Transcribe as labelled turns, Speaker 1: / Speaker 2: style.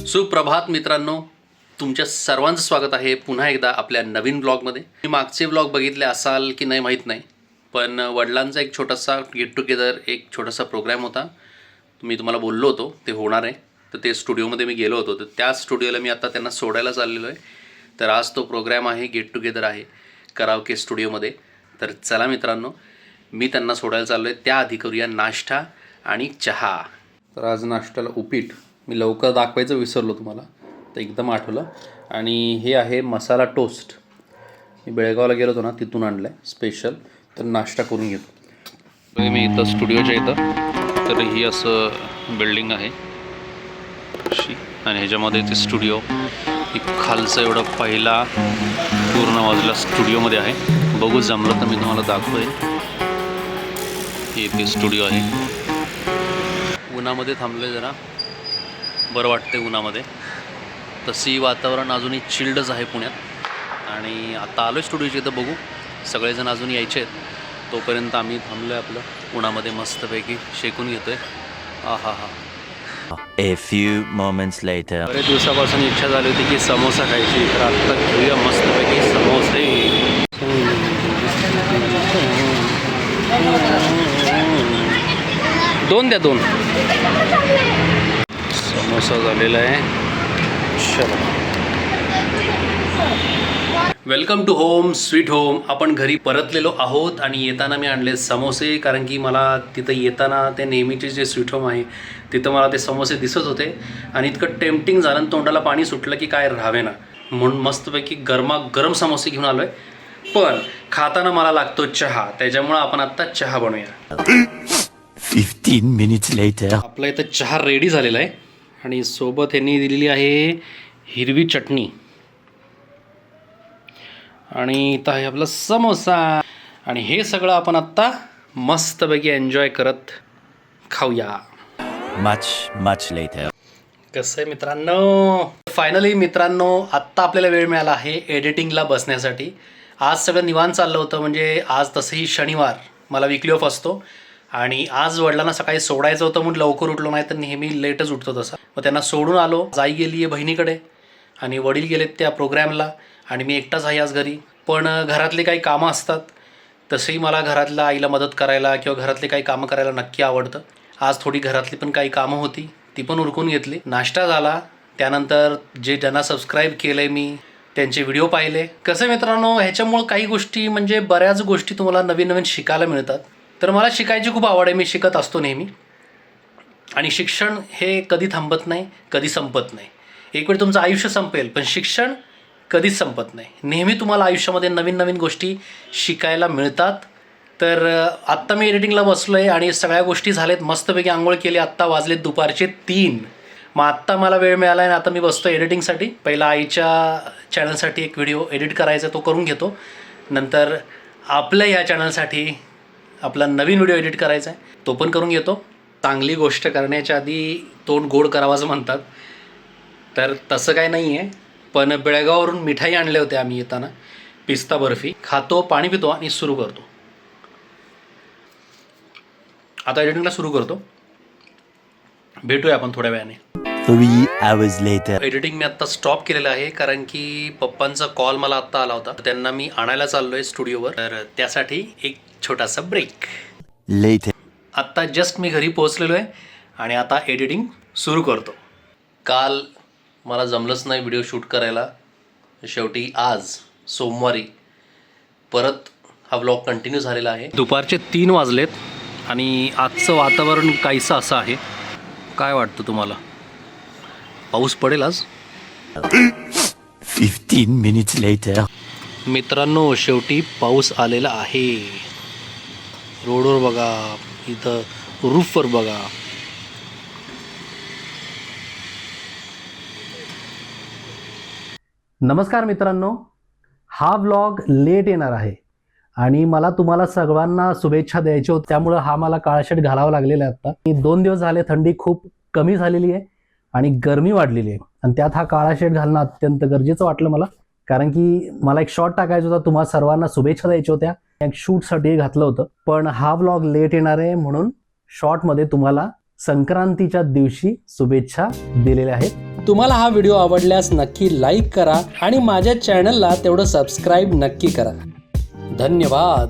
Speaker 1: सुप्रभात मित्रांनो, तुमच्या सर्वांचं स्वागत आहे पुन्हा एकदा आपल्या नवीन ब्लॉगमध्ये. मी मागचे ब्लॉग बघितले असाल की नाही माहीत नाही, पण वडिलांचा एक छोटासा गेट टुगेदर, एक छोटासा प्रोग्राम होता. मी तुम्हाला बोललो होतो ते होणार आहे, तर ते स्टुडिओमध्ये मी गेलो होतो. तर त्या स्टुडिओला मी आता त्यांना सोडायला चाललेलो आहे. तर आज तो प्रोग्राम आहे, गेट टुगेदर आहे कराओके स्टुडिओमध्ये. तर चला मित्रांनो, मी त्यांना सोडायला चाललो आहे. त्याआधी करूया नाश्ता आणि चहा. तर आज नाश्त्याला उपीट, मी लवकर दाखवायचं विसरलो तुम्हाला, तर एकदम आठवलं. आणि हे आहे मसाला टोस्ट, मी बेळगावला गेलो होतो ना, तिथून आणलं आहे स्पेशल. तर नाश्ता करून घेतो. मी इथं स्टुडिओच्या इथं, तर ही असं बिल्डिंग आहे अशी, आणि ह्याच्यामध्ये ते स्टुडिओ एक खालचं एवढं पहिला पूर्ण बाजूला स्टुडिओमध्ये आहे. बघू जमलं तर मी तुम्हाला दाखवेन. हे ते स्टुडिओ आहे. उन्हामध्ये थांबलं जरा बरं वाटते उन्हामध्ये. तशी वातावरण अजूनही चिल्डच आहे पुण्यात. आणि आता आलो आहे स्टुडिओच्या इथं. बघू सगळेजण अजून यायचे आहेत, तोपर्यंत आम्ही थांबलो आहे आपलं उन्हामध्ये मस्तपैकी शेकून घेतो आहे. हा.
Speaker 2: A few moments later.
Speaker 1: बरेच दिवसापासून इच्छा झाली होती की समोसा खायची, तर आत्ता घेऊया मस्तपैकी समोसे. दोन समोसा झालेला आहे. चलो, welcome to home sweet home. आपण घरी परतलेलो आहोत आणि येताना मी आणले समोसे, कारण की मला तिथं येताना ते नेहमीचे जे स्वीट होम आहे तिथं मला ते समोसे दिसत होते आणि इतकं टेम्पटिंग झालं आणि तोंडाला पाणी सुटलं की काय राहावे ना, म्हणून मस्तपैकी गरमागरम समोसे घेऊन आलो आहे. पण खाताना मला लागतो चहा, त्याच्यामुळं आपण आत्ता चहा बनवूया.
Speaker 2: 15 minutes later.
Speaker 1: आपला इथं चहा रेडी झालेला आहे आणि सोबत यांनी दिलेली आहे हिरवी चटणी, आणि इथं आहे आपला समोसा. आणि हे सगळं आपण आत्ता मस्तपैकी एन्जॉय करत खाऊया.
Speaker 2: Much later.
Speaker 1: कसं आहे मित्रांनो, फायनली मित्रांनो आत्ता आपल्याला वेळ मिळाला आहे एडिटिंगला बसण्यासाठी. आज सगळं निवांत चाललं होतं, म्हणजे आज तसंही शनिवार मला विकली ऑफ असतो आणि आज वडिलांना सकाळी सोडायचं होतं म्हणून लवकर उठलो, नाही तर नेहमी लेटच उठतो तसा. मग त्यांना सोडून आलो. आई गेली आहे बहिणीकडे आणि वडील गेलेत त्या प्रोग्रॅमला, आणि मी एकटाच आहे आज घरी. पण घरातले काही कामं असतात, तसंही मला घरातल्या आईला मदत करायला किंवा घरातले काही कामं करायला नक्की आवडतं. आज थोडी घरातली पण काही कामं होती, ती पण उरकून घेतली. नाश्ता झाला, त्यानंतर ज्यांना सबस्क्राईब केलं आहे मी त्यांचे व्हिडिओ पाहिले. कसं मित्रांनो, ह्याच्यामुळं काही गोष्टी, म्हणजे बऱ्याच गोष्टी तुम्हाला नवीन नवीन शिकायला मिळतात. तर मला शिकायची खूप आवड आहे, मी शिकत असतो नेहमी. आणि शिक्षण हे कधी थांबत नाही, कधी संपत नाही. एक वेळ तुमचं आयुष्य संपेल, पण शिक्षण कधीच संपत नाही. नेहमी तुम्हाला आयुष्यामध्ये नवीन नवीन गोष्टी शिकायला मिळतात. तर आत्ता मी एडिटिंगला बसलो आहे आणि सगळ्या गोष्टी झाल्यात, मस्तपैकी आंघोळ केली. आत्ता वाजलेत दुपारचे 3. मग आत्ता मला वेळ मिळाला आहे आणि आता मी बसतो एडिटिंगसाठी. पहिला आईच्या चॅनलसाठी एक व्हिडिओ एडिट करायचा, तो करून घेतो. नंतर आपल्या ह्या चॅनलसाठी आपला नवीन व्हिडिओ एडिट करायचा आहे, तो पण करून घेतो. चांगली गोष्ट करण्याच्या आधी तोंड गोड करावाचं म्हणतात, तर तसं काय नाही आहे. पण बेळगाववरून मिठाई आणले होते आम्ही येताना, पिस्ता बर्फी. खातो, पाणी पितो आणि सुरू करतो. आता एडिटिंगला सुरू करतो. भेटूया आपण थोड्या वेळाने.
Speaker 2: 3 hours later.
Speaker 1: एडिटिंग मी आत्ता स्टॉप केलेलं आहे, कारण की पप्पांचा कॉल मला आत्ता आला होता. त्यांना मी आणायला चाललो आहे स्टुडिओवर, तर त्यासाठी एक छोटासा ब्रेक.
Speaker 2: Later.
Speaker 1: आत्ता जस्ट मी घरी पोहोचलेलो आहे आणि आता एडिटिंग सुरू करतो. काल मला जमलंच नाही व्हिडिओ शूट करायला. शेवटी आज सोमवारी परत हा व्लॉग कंटिन्यू झालेला आहे. दुपारचे 3 वाजलेत आणि आजचं वातावरण काहीसं असं आहे. काय वाटतं तुम्हाला, पाऊस पडेल आज?
Speaker 2: 15 minutes later.
Speaker 1: मित्रांनो शेवटी पाऊस आलेला आहे. रोडवर बघा, इथं रूफवर बघा. नमस्कार मित्रांनो, हा व्लॉग लेट येणार आहे आणि मला तुम्हाला सर्वांना शुभेच्छा द्यायच्या होत्या, त्यामुळं हा मला काळा शर्ट घालावा लागलेला आहे. आता 2 दिवस झाले थंडी खूप कमी झालेली आहे आणि गरमी वाढलेली आहे, आणि त्यात हा काळा शर्ट घालणं अत्यंत गरजेचं वाटलं मला, कारण की मला एक शॉर्ट टाकायचा होता, तुम्हाला सर्वांना शुभेच्छा द्यायच्या होत्या. एक शूटसाठी घातलं होतं, पण हा व्लॉग लेट येणार आहे म्हणून शॉर्टमध्ये तुम्हाला संक्रांतीच्या दिवशी शुभेच्छा दिलेल्या आहेत. तुम्हाला हा व्हिडिओ आवडल्यास नक्की लाईक करा आणि माझ्या चॅनलला तेवढं सबस्क्राईब नक्की करा. धन्यवाद.